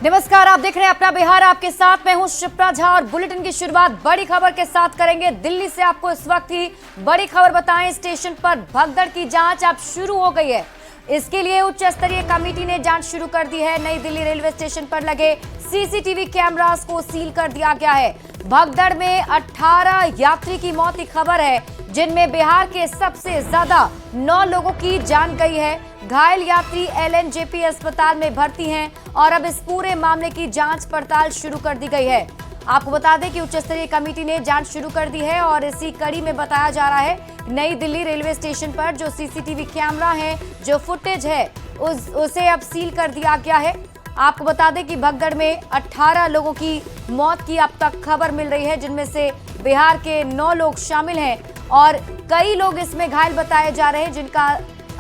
नमस्कार, आप देख रहे हैं अपना बिहार। आपके साथ मैं हूं शिप्रा झा और बुलेटिन की शुरुआत बड़ी खबर के साथ करेंगे। दिल्ली से आपको इस वक्त ही बड़ी खबर बताएं। स्टेशन पर भगदड़ की जांच अब शुरू हो गई है। इसके लिए उच्च स्तरीय कमेटी ने जांच शुरू कर दी है। नई दिल्ली रेलवे स्टेशन पर लगे सीसीटीवी कैमरास को सील कर दिया गया है। भगदड़ में 18 यात्री की मौत की खबर है, जिनमें बिहार के सबसे ज्यादा 9 लोगों की जान गई है। घायल यात्री एलएनजेपी अस्पताल में भर्ती हैं और अब इस पूरे मामले की जांच पड़ताल शुरू कर दी गई है। आपको बता दें कि उच्च स्तरीय कमेटी ने जांच शुरू कर दी है और इसी कड़ी में बताया जा रहा है नई दिल्ली रेलवे स्टेशन पर जो सीसीटीवी कैमरा है, जो फुटेज है, उसे अब सील कर दिया गया है। आपको बता दें कि भगदड़ में 18 लोगों की मौत की अब तक खबर मिल रही है, जिनमें से बिहार के 9 लोग शामिल हैं और कई लोग इसमें घायल बताए जा रहे हैं, जिनका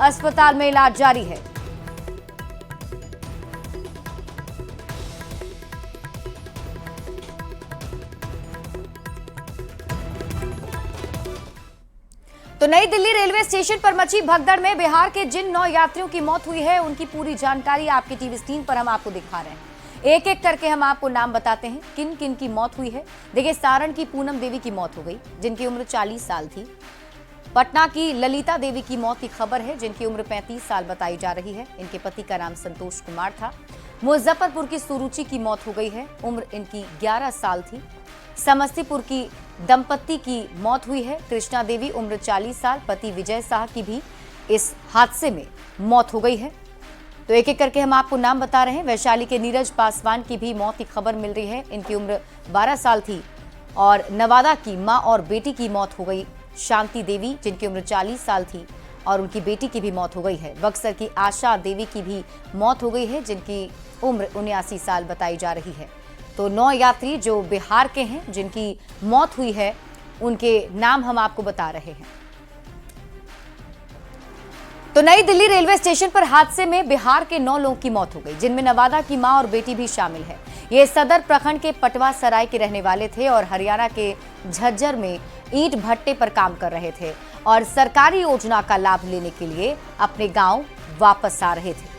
अस्पताल में इलाज जारी है। तो नई दिल्ली रेलवे स्टेशन पर मची भगदड़ में बिहार के जिन 9 यात्रियों की मौत हुई है, उनकी पूरी जानकारी आपकी टीवी स्क्रीन पर हम आपको दिखा रहे हैं। एक एक करके हम आपको नाम बताते हैं किन किन की मौत हुई है। देखिए, सारण की पूनम देवी की मौत हो गई, जिनकी उम्र 40 साल थी। पटना की ललिता देवी की मौत की खबर है, जिनकी उम्र 35 साल बताई जा रही है। इनके पति का नाम संतोष कुमार था। मुजफ्फरपुर की सुरुचि की मौत हो गई है, उम्र इनकी 11 साल थी। समस्तीपुर की दंपत्ति की मौत हुई है, कृष्णा देवी, उम्र 40 साल। पति विजय शाह की भी इस हादसे में मौत हो गई है। तो एक एक करके हम आपको नाम बता रहे हैं। वैशाली के नीरज पासवान की भी मौत की खबर मिल रही है, इनकी उम्र 12 साल थी। और नवादा की मां और बेटी की मौत हो गई, शांति देवी, जिनकी उम्र 40 साल थी और उनकी बेटी की भी मौत हो गई है। बक्सर की आशा देवी की भी मौत हो गई है, जिनकी उम्र 79 साल बताई जा रही है। तो 9 यात्री जो बिहार के हैं, जिनकी मौत हुई है, उनके नाम हम आपको बता रहे हैं। तो नई दिल्ली रेलवे स्टेशन पर हादसे में बिहार के 9 लोगों की मौत हो गई, जिनमें नवादा की मां और बेटी भी शामिल है। ये सदर प्रखंड के पटवा सराय के रहने वाले थे और हरियाणा के झज्जर में ईंट भट्टे पर काम कर रहे थे और सरकारी योजना का लाभ लेने के लिए अपने गांव वापस आ रहे थे।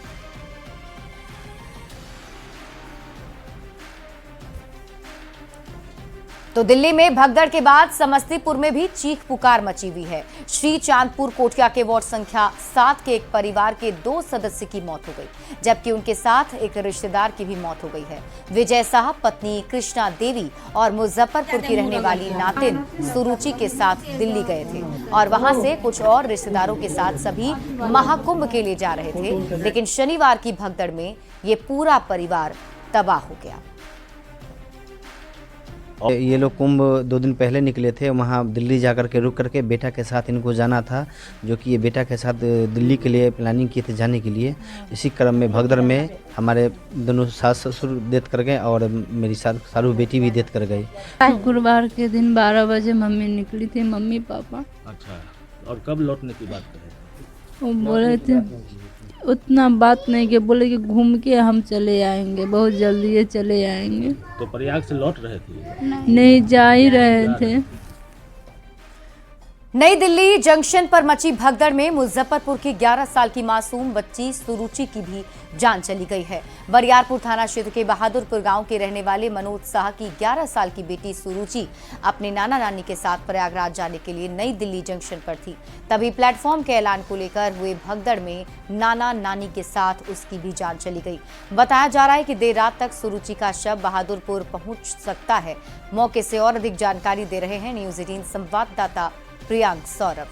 तो दिल्ली में भगदड़ के बाद समस्तीपुर में भी चीख पुकार मची हुई है। श्री चांदपुर कोठिया के वार्ड संख्या 7 के एक परिवार के 2 सदस्य की मौत हो गई, जबकि उनके साथ एक रिश्तेदार की भी मौत हो गई है। विजय शाह पत्नी कृष्णा देवी और मुजफ्फरपुर की रहने वाली नातिन सुरुचि के साथ दिल्ली गए थे और वहां से कुछ और रिश्तेदारों के साथ सभी महाकुंभ के लिए जा रहे थे, लेकिन शनिवार की भगदड़ में ये पूरा परिवार तबाह हो गया। ये लोग कुंभ 2 दिन पहले निकले थे, वहाँ दिल्ली जाकर के रुक करके बेटा के साथ इनको जाना था, जो कि ये बेटा के साथ दिल्ली के लिए प्लानिंग किए थे जाने के लिए। इसी क्रम में भगदड़ में हमारे दोनों सास ससुर डेथ कर गए और मेरी सारू बेटी भी डेथ कर गई। शुक्रवार के दिन 12 बजे मम्मी निकली थी, मम्मी पापा। अच्छा, और कब लौटने की बात करें? वो बोले थे उतना बात नहीं कि बोले कि घूम के हम चले आएंगे, बहुत जल्दी ये चले आएंगे। तो प्रयाग से लौट रहे थे? नहीं, जा ही रहे थे। नई दिल्ली जंक्शन पर मची भगदड़ में मुजफ्फरपुर की 11 साल की मासूम बच्ची सुरुचि की भी जान चली गई है। बरियारपुर थाना क्षेत्र के बहादुरपुर गांव के रहने वाले मनोज शाह की 11 साल की बेटी सुरुचि अपने नाना नानी के साथ प्रयागराज जाने के लिए नई दिल्ली जंक्शन पर थी। तभी प्लेटफॉर्म के ऐलान को लेकर हुए भगदड़ में नाना नानी के साथ उसकी भी जान चली गई। बताया जा रहा है कि देर रात तक सुरुचि का शव बहादुरपुर पहुंच सकता है। मौके से और अधिक जानकारी दे रहे हैं न्यूज 18 संवाददाता प्रियांक सौरभ।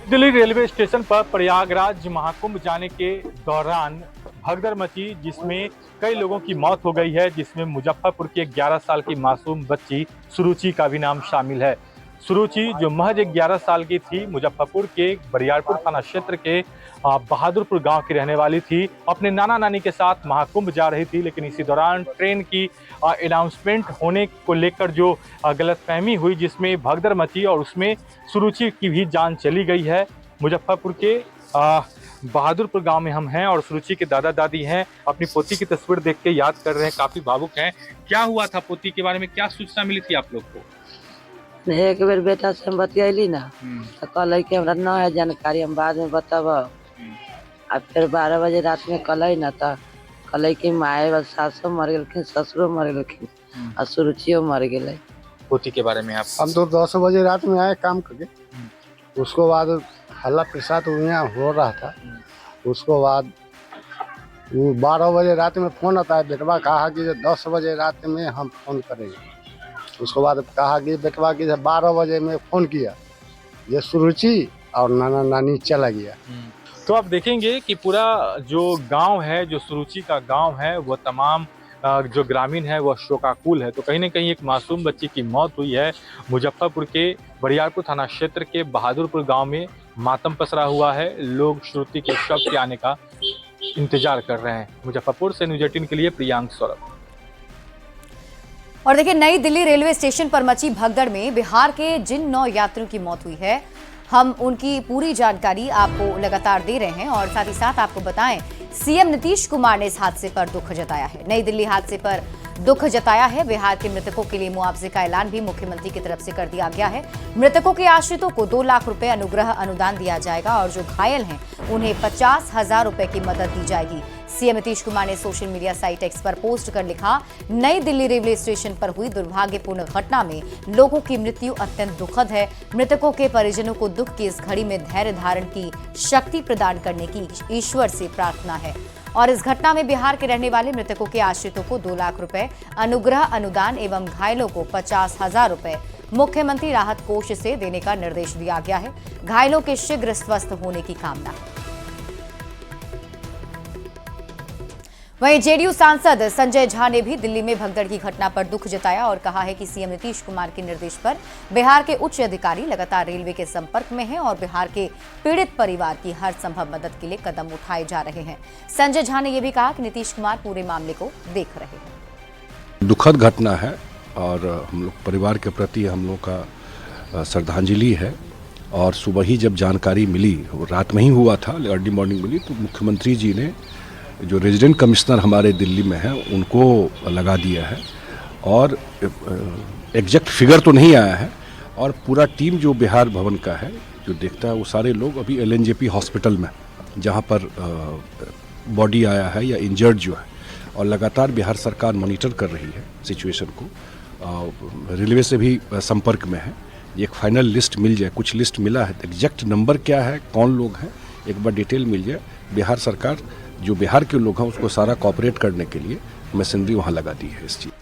दिल्ली रेलवे स्टेशन पर प्रयागराज महाकुंभ जाने के दौरान भगदड़ मची, जिसमें कई लोगों की मौत हो गई है, जिसमें मुजफ्फरपुर की 11 साल की मासूम बच्ची सुरुचि का भी नाम शामिल है। सुरुचि जो महज 11 साल की थी, मुजफ्फरपुर के बरियारपुर थाना क्षेत्र के बहादुरपुर गांव की रहने वाली थी। अपने नाना नानी के साथ महाकुंभ जा रही थी, लेकिन इसी दौरान ट्रेन की अनाउंसमेंट होने को लेकर जो गलतफहमी हुई, जिसमें भगदड़ मची और उसमें सुरुचि की भी जान चली गई है। मुजफ्फरपुर के बहादुरपुर गांव में हम हैं और सुरुचि के दादा दादी हैं, अपनी पोती की तस्वीर देख के याद कर रहे हैं, काफी भावुक हैं। क्या हुआ था पोती के बारे में, क्या सूचना मिली थी आप लोग को? एक बेर बेटा से हम बतियली ना तो कहल कि हमरा न है जानकारी, हम बाद में बताब। अब फिर 12 बजे रात में कहल ना तो कल कि माए बस सासो मर गए, ससुरो मर गए और सुरुचियो मर गए। पोती के बारे में आप? हम तो 10 बजे रात में आए काम करके, उसको बाद हल्ला प्रसाद यहाँ हो रहा था। उसको बाद वो 12 बजे रात में फोन आता है, बेटवा कहा कि 10 बजे रात में हम फोन करेंगे। उसके बाद कहा कि बेटवा की 12 बजे में फोन किया, ये सुरुचि और नाना नानी चला गया। तो आप देखेंगे कि पूरा जो गांव है, जो सुरुचि का गांव है, वो तमाम जो ग्रामीण है वो शोकाकुल है। तो कहीं ना कहीं एक मासूम बच्ची की मौत हुई है। मुजफ्फरपुर के बरियारपुर थाना क्षेत्र के बहादुरपुर गांव में मातम पसरा हुआ है। लोग श्रुति के शव के आने का इंतजार कर रहे हैं। मुजफ्फरपुर से न्यूज़ 18 के लिए प्रियांक सौरभ। और देखिए, नई दिल्ली रेलवे स्टेशन पर मची भगदड़ में बिहार के जिन 9 यात्रियों की मौत हुई है, हम उनकी पूरी जानकारी आपको लगातार दे रहे हैं। और साथ ही साथ आपको बताएं, सीएम नीतीश कुमार ने इस हादसे पर दुख जताया है। नई दिल्ली हादसे पर दुख जताया है। बिहार के मृतकों के लिए मुआवजे का ऐलान भी मुख्यमंत्री की तरफ से कर दिया गया है। मृतकों के आश्रितों को 2 लाख रुपए अनुग्रह अनुदान दिया जाएगा और जो घायल हैं उन्हें 50,000 रुपए की मदद दी जाएगी। सीएम नीतीश कुमार ने सोशल मीडिया साइट एक्स पर पोस्ट कर लिखा, नई दिल्ली रेलवे स्टेशन पर हुई दुर्भाग्यपूर्ण घटना में लोगों की मृत्यु अत्यंत दुखद है। मृतकों के परिजनों को दुख की इस घड़ी में धैर्य धारण की शक्ति प्रदान करने की ईश्वर से प्रार्थना है। और इस घटना में बिहार के रहने वाले मृतकों के आश्रितों को 2 लाख रुपए अनुग्रह अनुदान एवं घायलों को 50,000 रुपए मुख्यमंत्री राहत कोष से देने का निर्देश दिया गया है। घायलों के शीघ्र स्वस्थ होने की कामना है। वहीं जेडीयू सांसद संजय झा ने भी दिल्ली में भगदड़ की घटना पर दुख जताया और कहा है कि सीएम नीतीश कुमार के निर्देश पर बिहार के उच्च अधिकारी लगातार रेलवे के संपर्क में हैं और बिहार के पीड़ित परिवार की हर संभव मदद के लिए कदम उठाए जा रहे हैं। संजय झा ने यह भी कहा कि नीतीश कुमार पूरे मामले को देख रहे हैं। दुखद घटना है और हम लोग परिवार के प्रति हम लोग का श्रद्धांजलि है। और सुबह ही जब जानकारी मिली, रात में ही हुआ था, अर्ली मॉर्निंग मिली, तो मुख्यमंत्री जी ने जो रेजिडेंट कमिश्नर हमारे दिल्ली में हैं उनको लगा दिया है। और एग्जैक्ट फिगर तो नहीं आया है। और पूरा टीम जो बिहार भवन का है जो देखता है, वो सारे लोग अभी LNJP हॉस्पिटल में, जहाँ पर बॉडी आया है या इंजर्ड जो है, और लगातार बिहार सरकार मॉनिटर कर रही है सिचुएशन को। रेलवे से भी संपर्क में है। एक फाइनल लिस्ट मिल जाए, कुछ लिस्ट मिला है, एग्जैक्ट नंबर क्या है, कौन लोग हैं, एक बार डिटेल मिल जाए। बिहार सरकार जो बिहार के लोग हैं उसको सारा कॉपरेट करने के लिए मशीनरी वहां लगा दी है इस चीज।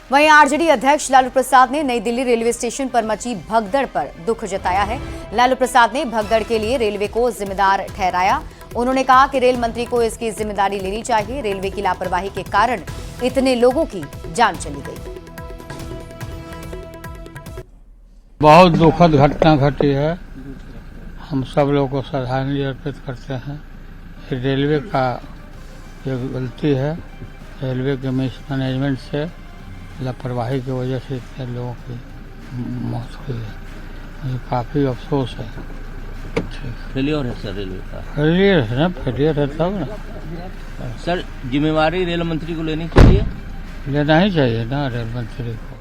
वहीं आरजेडी अध्यक्ष लालू प्रसाद ने नई दिल्ली रेलवे स्टेशन पर मची भगदड़ पर दुख जताया है। लालू प्रसाद ने भगदड़ के लिए रेलवे को जिम्मेदार ठहराया। उन्होंने कहा कि रेल मंत्री को इसकी जिम्मेदारी लेनी चाहिए। रेलवे की लापरवाही के कारण इतने लोगों की जान चली गई। बहुत दुखद घटना घटी है। हम सब लोगों को श्रद्धांजलि अर्पित करते हैं। रेलवे का ये गलती है, रेलवे के मैनेजमेंट से लापरवाही की वजह से इतने लोगों की मौत हुई है। मुझे काफ़ी अफसोस है। फेलियर है सर रेलवे का। फेलियर है ना, फेलियर है तब ना सर। जिम्मेवारी रेल मंत्री को लेनी चाहिए, लेना ही चाहिए ना रेल मंत्री को।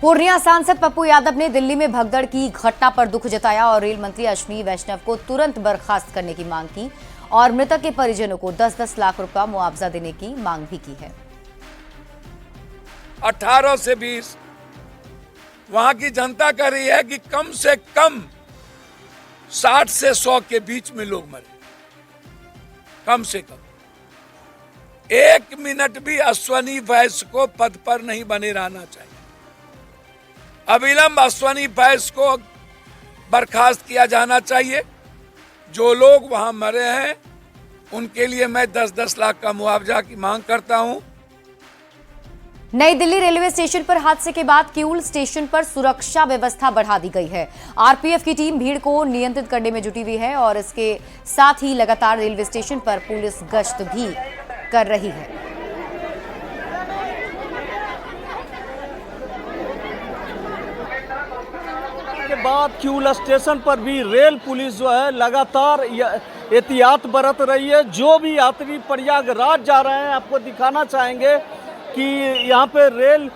पूर्णिया सांसद पप्पू यादव ने दिल्ली में भगदड़ की घटना पर दुख जताया और रेल मंत्री अश्विनी वैष्णव को तुरंत बर्खास्त करने की मांग की और मृतक के परिजनों को 10-10 लाख रुपया मुआवजा देने की मांग भी की है। 18 से 20 वहां की जनता कह रही है कि कम से कम 60 से 100 के बीच में लोग मरे, कम से कम। 1 मिनट भी अश्विनी वैष्णव को पद पर नहीं बने रहना चाहिए। अविलंब अश्विनी वैष्णव को बर्खास्त किया जाना चाहिए। जो लोग वहां मरे हैं उनके लिए मैं 10-10 लाख का मुआवजा की मांग करता हूं। नई दिल्ली रेलवे स्टेशन पर हादसे के बाद किऊल स्टेशन पर सुरक्षा व्यवस्था बढ़ा दी गई है। आरपीएफ की टीम भीड़ को नियंत्रित करने में जुटी हुई है और इसके साथ ही लगातार रेलवे स्टेशन पर पुलिस गश्त भी कर रही है। बाद किऊल स्टेशन पर भी रेल पुलिस जो है लगातार एहतियात बरत रही है। जो भी यात्री प्रयागराज जा रहे हैं, आपको दिखाना चाहेंगे कि यहाँ पे rail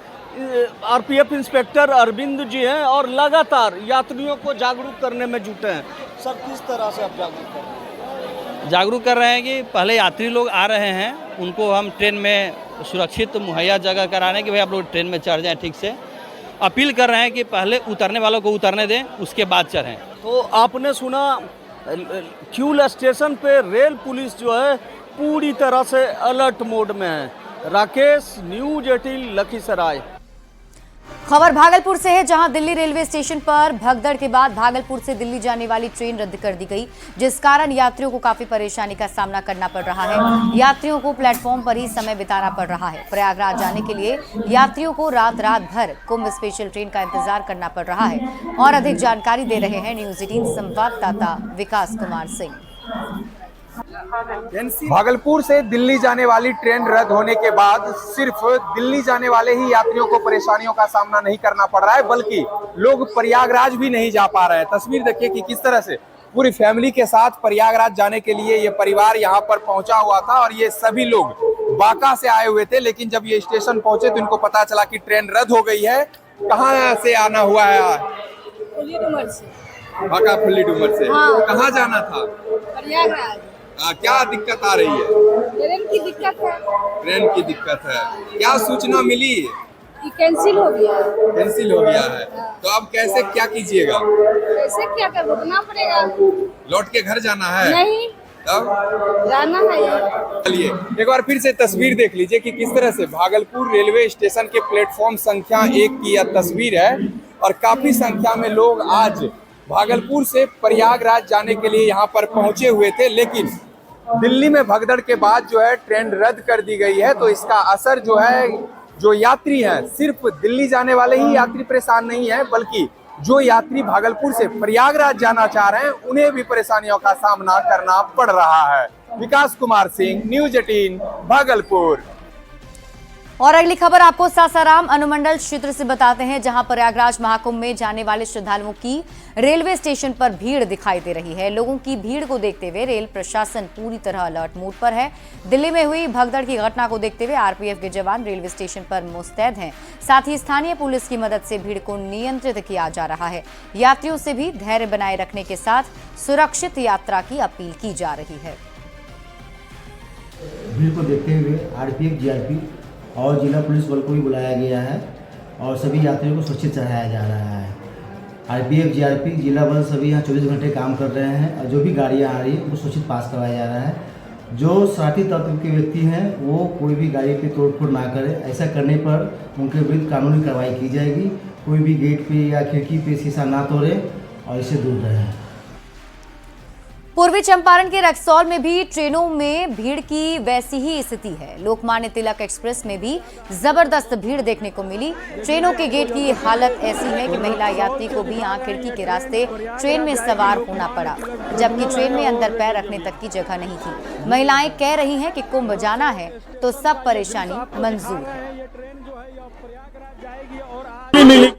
RPF inspector Arvind ji हैं और लगातार यात्रियों को जागरूक करने में जुटे हैं। सर, किस तरह से आप जागरूक कर रहे हैं? जागरूक कर रहे हैं कि पहले यात्री लोग आ रहे हैं उनको हम ट्रेन में सुरक्षित मुहैया जगह कराने कि भाई आप लोग ट्रेन में चढ़ जाएं ठीक से। अपील कर रहे हैं कि पहले उतरने वालों को उतरने दें, उसके बाद चढ़ें। तो आपने सुना फ्यूल स्टेशन पे रेल पुलिस जो है पूरी तरह से अलर्ट मोड में है। राकेश, न्यूज 18 लखीसराय। खबर भागलपुर से है, जहां दिल्ली रेलवे स्टेशन पर भगदड़ के बाद भागलपुर से दिल्ली जाने वाली ट्रेन रद्द कर दी गई, जिस कारण यात्रियों को काफी परेशानी का सामना करना पड़ रहा है। यात्रियों को प्लेटफॉर्म पर ही समय बिताना पड़ रहा है। प्रयागराज जाने के लिए यात्रियों को रात भर कुंभ स्पेशल ट्रेन का इंतजार करना पड़ रहा है। और अधिक जानकारी दे रहे हैं न्यूज 18 संवाददाता विकास कुमार सिंह। भागलपुर से दिल्ली जाने वाली ट्रेन रद्द होने के बाद सिर्फ दिल्ली जाने वाले ही यात्रियों को परेशानियों का सामना नहीं करना पड़ रहा है, बल्कि लोग प्रयागराज भी नहीं जा पा रहे हैं। तस्वीर देखिए कि किस तरह से पूरी फैमिली के साथ प्रयागराज जाने के लिए ये परिवार यहाँ पर पहुंचा हुआ था और ये सभी लोग बांका से आए हुए थे। लेकिन जब ये स्टेशन पहुंचे तो इनको पता चला कि ट्रेन रद्द हो गई है। कहाँ से आना हुआ है? फुल्लीडुमर से। बांका फुल्लीडुमर से। हाँ। कहाँ जाना था? प्रयागराज। क्या दिक्कत आ रही है? ट्रेन की दिक्कत है। ट्रेन की दिक्कत है। क्या सूचना मिली? कि कैंसिल हो गया है। कैंसिल हो गया है। तो अब कैसे क्या कीजिएगा? कैसे क्या कर रुकना पड़ेगा। लौट के घर जाना है? नहीं, तब जाना है। चलिए एक बार फिर से तस्वीर देख लीजिए कि किस तरह से भागलपुर रेलवे स्टेशन के प्लेटफॉर्म संख्या 1 की यह तस्वीर है और काफी संख्या में लोग आज भागलपुर से प्रयागराज जाने के लिए यहाँ पर पहुंचे हुए थे। लेकिन दिल्ली में भगदड़ के बाद जो है ट्रेन रद्द कर दी गई है, तो इसका असर जो है जो यात्री हैं, सिर्फ दिल्ली जाने वाले ही यात्री परेशान नहीं है, बल्कि जो यात्री भागलपुर से प्रयागराज जाना चाह रहे हैं उन्हें भी परेशानियों का सामना करना पड़ रहा है। विकास कुमार सिंह, न्यूज 18 भागलपुर। और अगली खबर आपको सासाराम अनुमंडल क्षेत्र से बताते हैं, जहां प्रयागराज महाकुंभ में जाने वाले श्रद्धालुओं की रेलवे स्टेशन पर भीड़ दिखाई दे रही है। लोगों की भीड़ को देखते हुए रेल प्रशासन पूरी तरह अलर्ट मोड पर है। दिल्ली में हुई भगदड़ की घटना को देखते हुए आरपीएफ के जवान रेलवे स्टेशन पर मुस्तैद हैं। साथ ही स्थानीय पुलिस की मदद से भीड़ को नियंत्रित किया जा रहा है। यात्रियों से भी धैर्य बनाए रखने के साथ सुरक्षित यात्रा की अपील की जा रही है। भीड़ को देखते हुए आरपीएफ, जीआरपी और जिला पुलिस बल को भी बुलाया गया है और सभी यात्रियों को सुरक्षित चढ़ाया जा रहा है। आरपीएफ, जीआरपी, जिला बल सभी यहाँ 24 घंटे काम कर रहे हैं और जो भी गाड़ियाँ आ रही हैं उनको सुरक्षित पास करवाया जा रहा है। जो शरारती तत्व के व्यक्ति हैं वो कोई भी गाड़ी पे तोड़फोड़ ना करे। ऐसा करने पर उनके विरुद्ध कानूनी कार्रवाई की जाएगी। कोई भी गेट पे या खिड़की पे शीशा ना तोड़े और इससे दूर रहें। पूर्वी चंपारण के रक्सौल में भी ट्रेनों में भीड़ की वैसी ही स्थिति है। लोकमान्य तिलक एक्सप्रेस में भी जबरदस्त भीड़ देखने को मिली। ट्रेनों के गेट की हालत ऐसी है कि महिला यात्री को भी यहां खिड़की के रास्ते ट्रेन में सवार होना पड़ा, जबकि ट्रेन में अंदर पैर रखने तक की जगह नहीं थी। महिलाएं कह रही हैं कि कुंभ जाना है तो सब परेशानी मंजूर है।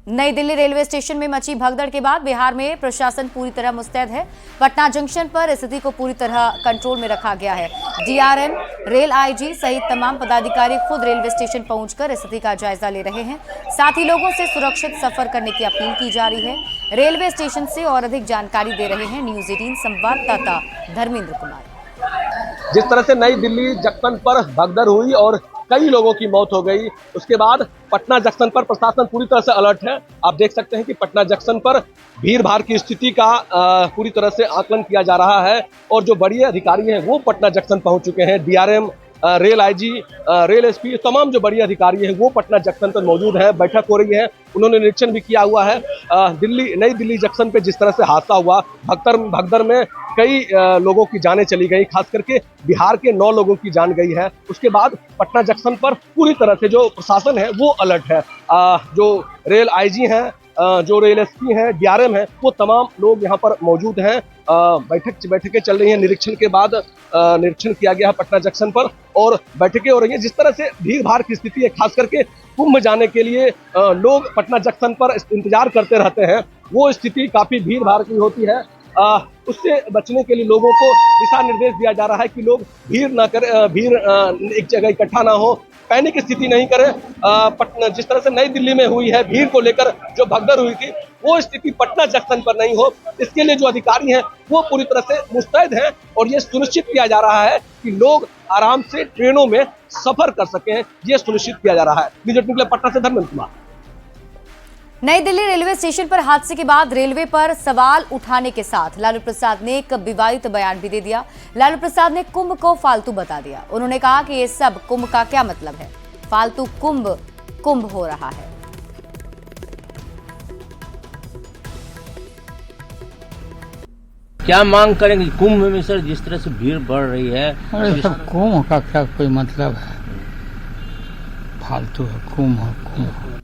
नई दिल्ली रेलवे स्टेशन में मची भगदड़ के बाद बिहार में प्रशासन पूरी तरह मुस्तैद है। पटना जंक्शन पर स्थिति को पूरी तरह कंट्रोल में रखा गया है। डीआरएम, रेल आईजी सहित तमाम पदाधिकारी खुद रेलवे स्टेशन पहुंचकर स्थिति का जायजा ले रहे हैं। साथ ही लोगों से सुरक्षित सफर करने की अपील की जा रही है। रेलवे स्टेशन से और अधिक जानकारी दे रहे हैं न्यूज 18 संवाददाता धर्मेंद्र कुमार। जिस तरह से नई दिल्ली जंक्शन पर भगदड़ हुई और कई लोगों की मौत हो गई, उसके बाद पटना जंक्शन पर प्रशासन पूरी तरह से अलर्ट है। आप देख सकते हैं कि पटना जंक्शन पर भीड़ भाड़ की स्थिति का पूरी तरह से आकलन किया जा रहा है और जो बड़े अधिकारी हैं वो पटना जंक्शन पहुंच चुके हैं। DRM, rail IG, rail SP, तमाम जो बड़ी अधिकारी हैं वो पटना जंक्शन पर मौजूद हैं। बैठक हो रही है, उन्होंने निरीक्षण भी किया हुआ है। नई दिल्ली जंक्शन पे जिस तरह से हादसा हुआ, भगदड़ में कई लोगों की जानें चली गई, खास करके बिहार के 9 लोगों की जान गई है। उसके बाद पटना जंक्शन पर पूरी तरह से जो प्रशासन है वो अलर्ट है। जो रेल आईजी हैं, जो रेल एसपी हैं, डीआरएम हैं, वो तमाम लोग यहाँ पर मौजूद हैं। बैठकें चल रही हैं। निरीक्षण के बाद निरीक्षण किया गया है पटना जंक्शन पर और बैठकें हो रही हैं। जिस तरह से भीड़ भाड़ की स्थिति है, खास करके कुंभ जाने के लिए लोग पटना जंक्शन पर इंतजार करते रहते हैं, वो स्थिति काफी भीड़ भाड़ की होती है। उससे बचने के लिए लोगों को दिशा निर्देश दिया जा रहा है कि लोग भीड़ ना करें, भीड़ एक जगह इकट्ठा ना हो, पैनिक स्थिति नहीं करें। जिस तरह से नई दिल्ली में हुई है, भीड़ को लेकर जो भगदड़ हुई थी, वो स्थिति पटना जंक्शन पर नहीं हो, इसके लिए जो अधिकारी हैं वो पूरी तरह से मुस्तैद हैं और ये सुनिश्चित किया जा रहा है कि लोग आराम से ट्रेनों में सफर कर सकें, ये सुनिश्चित किया जा रहा है। न्यूज़18 पटना से धर्मेंद्र कुमार। नई दिल्ली रेलवे स्टेशन पर हादसे के बाद रेलवे पर सवाल उठाने के साथ लालू प्रसाद ने एक विवादित बयान भी दे दिया। लालू प्रसाद ने कुंभ को फालतू बता दिया। उन्होंने कहा कि ये सब कुंभ का क्या मतलब है, फालतू कुंभ हो रहा है। क्या मांग करेंगे कुंभ में सर, जिस तरह से भीड़ बढ़ रही है? अरे सब कुंभ का क्या कोई मतलब है, फालतू है कुंभ।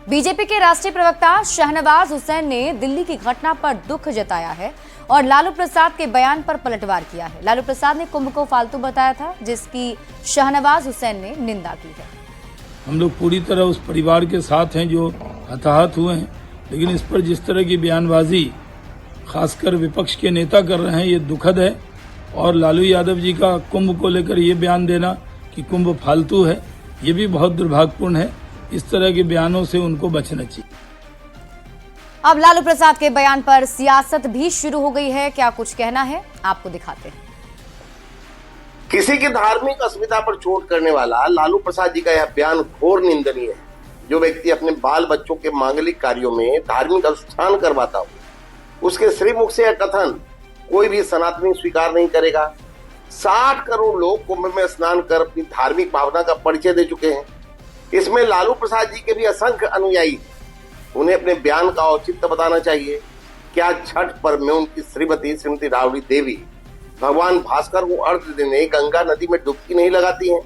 बीजेपी के राष्ट्रीय प्रवक्ता शाहनवाज हुसैन ने दिल्ली की घटना पर दुख जताया है और लालू प्रसाद के बयान पर पलटवार किया है। लालू प्रसाद ने कुंभ को फालतू बताया था, जिसकी शाहनवाज हुसैन ने निंदा की है। हम लोग पूरी तरह उस परिवार के साथ हैं जो हताहत हुए हैं, लेकिन इस पर जिस तरह की बयानबाजी खासकर विपक्ष के नेता कर रहे हैं, ये दुखद है। और लालू यादव जी का कुंभ को लेकर ये बयान देना कि कुंभ फालतू है, ये भी बहुत दुर्भाग्यपूर्ण है। इस तरह के बयानों से उनको बचना चाहिए। अब लालू प्रसाद के बयान पर सियासत भी शुरू हो गई है। क्या कुछ कहना है, आपको दिखाते हैं। किसी की धार्मिक अस्मिता पर चोट करने वाला लालू प्रसाद जी का यह बयान घोर निंदनीय है। जो व्यक्ति अपने बाल बच्चों के मांगलिक कार्यों में धार्मिक अनुष्ठान करवाता हो, उसके श्रीमुख से यह कथन कोई भी सनातनी स्वीकार नहीं करेगा। 60 करोड़ लोग कुंभ में स्नान कर अपनी धार्मिक भावना का परिचय दे चुके हैं। इसमें लालू प्रसाद जी के भी असंख्य अनुयायी, उन्हें अपने बयान का औचित्य बताना चाहिए। क्या छठ पर्व में उनकी श्रीमती राबड़ी देवी भगवान भास्कर को अर्घ्य देने गंगा नदी में डुबकी नहीं लगाती हैं?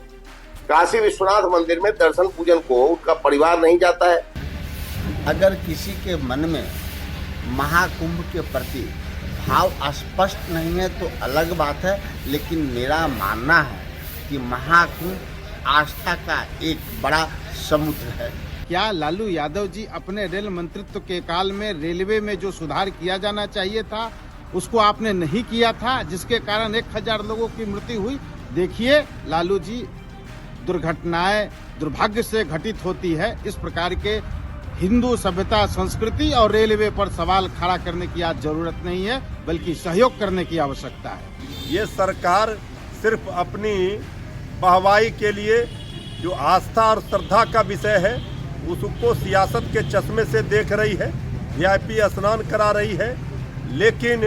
काशी विश्वनाथ मंदिर में दर्शन पूजन को उनका परिवार नहीं जाता है? अगर किसी के मन में महाकुंभ के प्रति भाव स्पष्ट नहीं है तो अलग बात है, लेकिन मेरा मानना है कि महाकुंभ आस्था का एक बड़ा समुद्र है। क्या लालू यादव जी अपने रेल मंत्रित्व के काल में रेलवे में जो सुधार किया जाना चाहिए था उसको आपने नहीं किया था, जिसके कारण 1000 लोगों की मृत्यु हुई? देखिए लालू जी, दुर्घटनाएं दुर्भाग्य से घटित होती है। इस प्रकार के हिंदू सभ्यता, संस्कृति और रेलवे पर सवाल खड़ा करने की आज जरूरत नहीं है, बल्कि सहयोग करने की आवश्यकता है। ये सरकार सिर्फ अपनी वाहवाही के लिए जो आस्था और श्रद्धा का विषय है उसको सियासत के चश्मे से देख रही है, वीआईपी स्नान करा रही है। लेकिन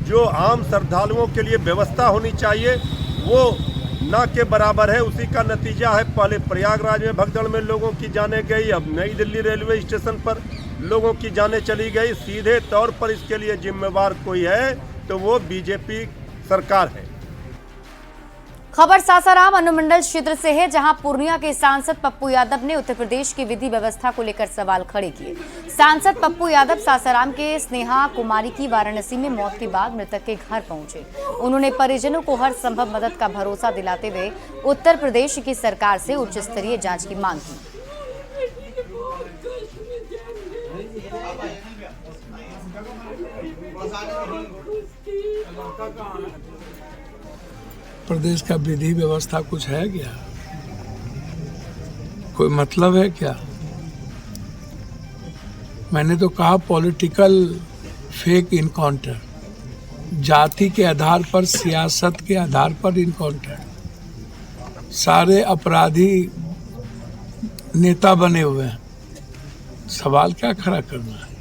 जो आम श्रद्धालुओं के लिए व्यवस्था होनी चाहिए वो न के बराबर है। उसी का नतीजा है, पहले प्रयागराज में भगदड़ में लोगों की जानें गई, अब नई दिल्ली रेलवे स्टेशन पर लोगों की जानें चली गई। सीधे तौर पर इसके लिए जिम्मेवार कोई है तो वो बीजेपी सरकार है। खबर सासाराम अनुमंडल क्षेत्र से है, जहां पूर्णिया के सांसद पप्पू यादव ने उत्तर प्रदेश की विधि व्यवस्था को लेकर सवाल खड़े किए। सांसद पप्पू यादव सासाराम के स्नेहा कुमारी की वाराणसी में मौत के बाद मृतक के घर पहुंचे। उन्होंने परिजनों को हर संभव मदद का भरोसा दिलाते हुए उत्तर प्रदेश की सरकार से उच्च स्तरीय जांच की मांग की। प्रदेश का विधि व्यवस्था कुछ है क्या? कोई मतलब है क्या? मैंने तो कहा पॉलिटिकल फेक इनकाउंटर, जाति के आधार पर, सियासत के आधार पर इनकाउंटर। सारे अपराधी नेता बने हुए हैं, सवाल क्या खड़ा करना है?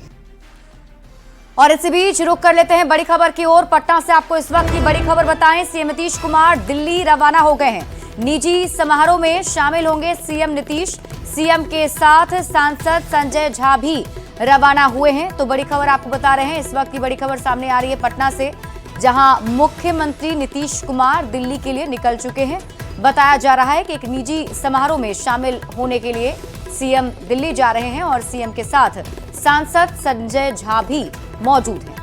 और इसी बीच रुक कर लेते हैं बड़ी खबर की ओर। पटना से आपको इस वक्त की बड़ी खबर बताएं। सीएम नीतीश कुमार दिल्ली रवाना हो गए हैं। निजी समारोह में शामिल होंगे सीएम नीतीश। सीएम के साथ सांसद संजय झा भी रवाना हुए हैं। तो बड़ी खबर आपको बता रहे हैं, इस वक्त की बड़ी खबर सामने आ रही है पटना से, जहां मुख्यमंत्री नीतीश कुमार दिल्ली के लिए निकल चुके हैं। बताया जा रहा है कि एक निजी समारोह में शामिल होने के लिए सीएम दिल्ली जा रहे हैं और सीएम के साथ सांसद संजय झा भी मौजूद हैं।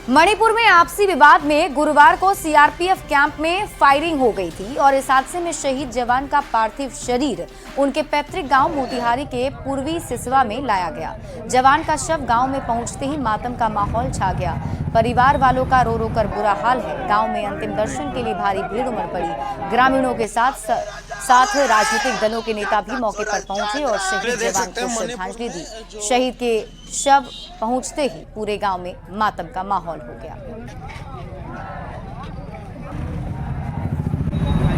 मणिपुर में आपसी विवाद में गुरुवार को सीआरपीएफ कैंप में फायरिंग हो गई थी और इस हादसे में शहीद जवान का पार्थिव शरीर उनके पैतृक गांव मोतिहारी के पूर्वी सिसवा में लाया गया। जवान का शव गांव में पहुंचते ही मातम का माहौल छा गया। परिवार वालों का रो रो कर बुरा हाल है। गांव में अंतिम दर्शन के लिए भारी भीड़ उमड़ पड़ी। ग्रामीणों के साथ राजनीतिक दलों के नेता भी मौके पर पहुंचे और शहीद जवान को श्रद्धांजलि दी। शहीद के शव पहुंचते ही पूरे गांव में मातम का माहौल हो गया।